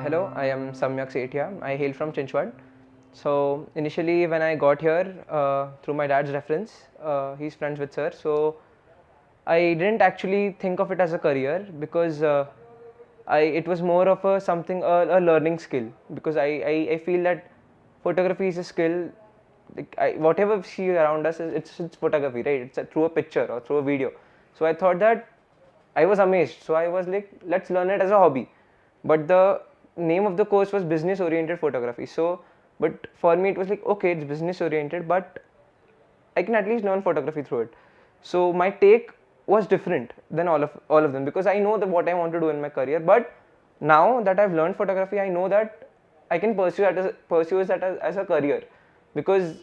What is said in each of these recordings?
Hello, I am Samyak Sethia. I hail from Chinchwad. So initially, when I got here through my dad's reference, he's friends with sir. So I didn't actually think of it as a career because it was more of a learning skill because I feel that photography is a skill. Like whatever we see around us, it's photography, right? It's through a picture or through a video. So I thought that I was amazed. So I was like, let's learn it as a hobby. But the name of the course was business oriented photography. So, but for me, it was like, okay, it's business oriented, but I can at least learn photography through it. So my take was different than all of them because I know that what I want to do in my career. But now that I've learned photography, I know that I can pursue that as a career because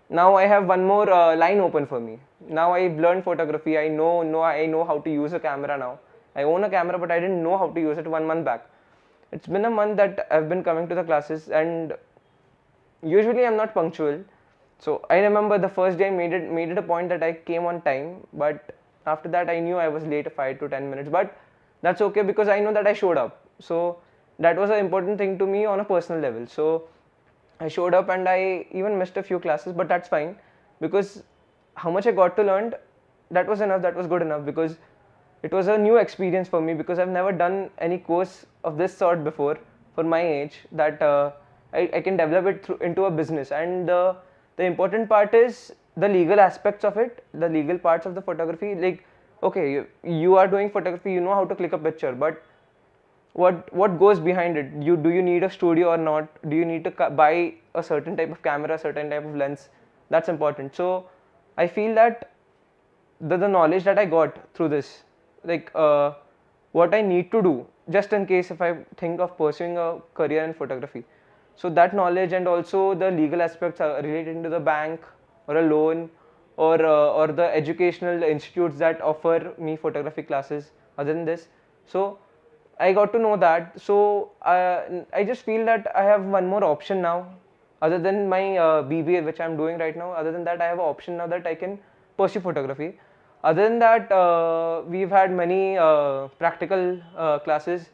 now I have one more line open for me. Now I've learned photography. I know how to use a camera now. I own a camera, but I didn't know how to use it 1 month back. It's been a month that I've been coming to the classes, and usually I'm not punctual. So I remember the first day I made it a point that I came on time, but after that I knew I was late 5 to 10 minutes. But that's okay because I know that I showed up. So that was an important thing to me on a personal level. So I showed up and I even missed a few classes, but that's fine because how much I got to learn, that was enough, that was good enough because it was a new experience for me because I've never done any course of this sort before for my age that I can develop it into a business. And the important part is the legal aspects of it, the legal parts of the photography. Like, okay, you are doing photography, you know how to click a picture, but what goes behind it? Do you need a studio or not? Do you need to buy a certain type of camera, certain type of lens? That's important. So I feel that the knowledge that I got through this, like what I need to do just in case if I think of pursuing a career in photography. So that knowledge and also the legal aspects are related to the bank or a loan or the educational institutes that offer me photography classes other than this. So I got to know that. So I just feel that I have one more option now other than my BBA which I'm doing right now. Other than that, I have an option now that I can pursue photography. Other than that, we've had many practical classes.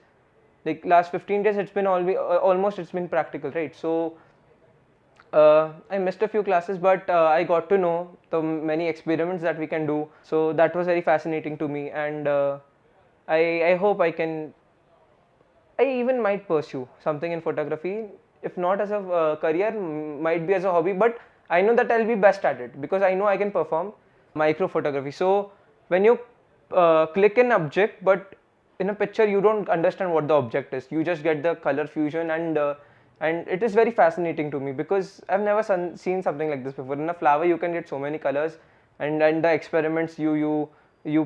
Like last 15 days, it's been almost it's been practical, right? So I missed a few classes, but I got to know the many experiments that we can do. So that was very fascinating to me, and I hope I even might pursue something in photography, if not as a career, might be as a hobby, but I know that I'll be best at it because I know I can perform micro photography. So when you click an object, but in a picture you don't understand what the object is, you just get the color fusion, and it is very fascinating to me because I've never seen something like this before. In a flower you can get so many colors, and the experiments you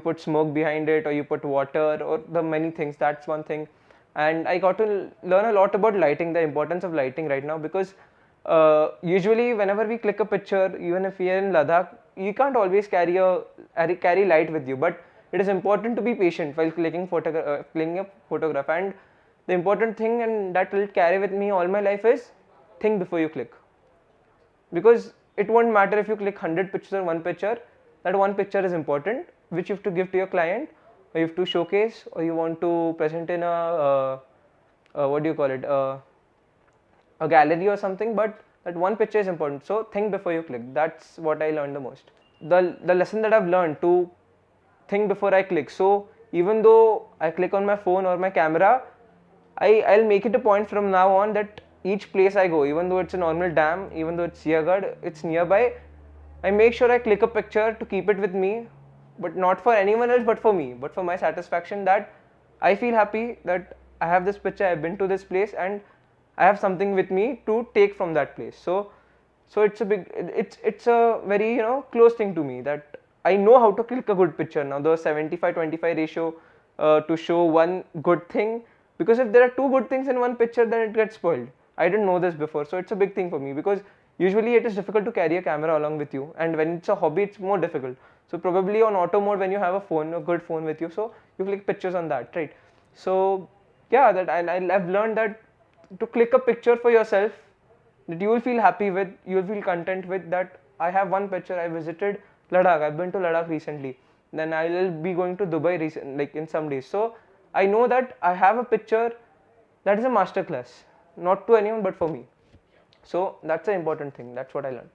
put smoke behind it or you put water or the many things, that's one thing. And I got to learn a lot about lighting, the importance of lighting right now because usually whenever we click a picture, even if we are in Ladakh, you can't always carry light with you, but it is important to be patient while clicking a photograph. And the important thing, and that will carry with me all my life, is think before you click, because it won't matter if you click 100 pictures or one picture. That one picture is important which you have to give to your client, or you have to showcase, or you want to present in what do you call it, a gallery or something. But that one picture is important, so think before you click. That's what I learned the most. The lesson that I've learned, to think before I click. So even though I click on my phone or my camera, I'll make it a point from now on that each place I go, even though it's a normal dam, even though it's Siagarh, it's nearby, I make sure I click a picture to keep it with me, but not for anyone else, but for me, but for my satisfaction, that I feel happy that I have this picture, I've been to this place, and I have something with me to take from that place. So it's a very close thing to me, that I know how to click a good picture now. The 75-25 ratio to show one good thing, because if there are two good things in one picture, then it gets spoiled. I didn't know this before, so it's a big thing for me because usually it is difficult to carry a camera along with you, and when it's a hobby, it's more difficult. So probably on auto mode, when you have a good phone with you, so you click pictures on that, right? So yeah, that I've learned that to click a picture for yourself that you will feel happy with, you will feel content with, that I have one picture, I visited Ladakh, I've been to Ladakh recently, then I will be going to Dubai like in some days. So I know that I have a picture that is a master class, not to anyone but for me. So that's the important thing. That's what I learned.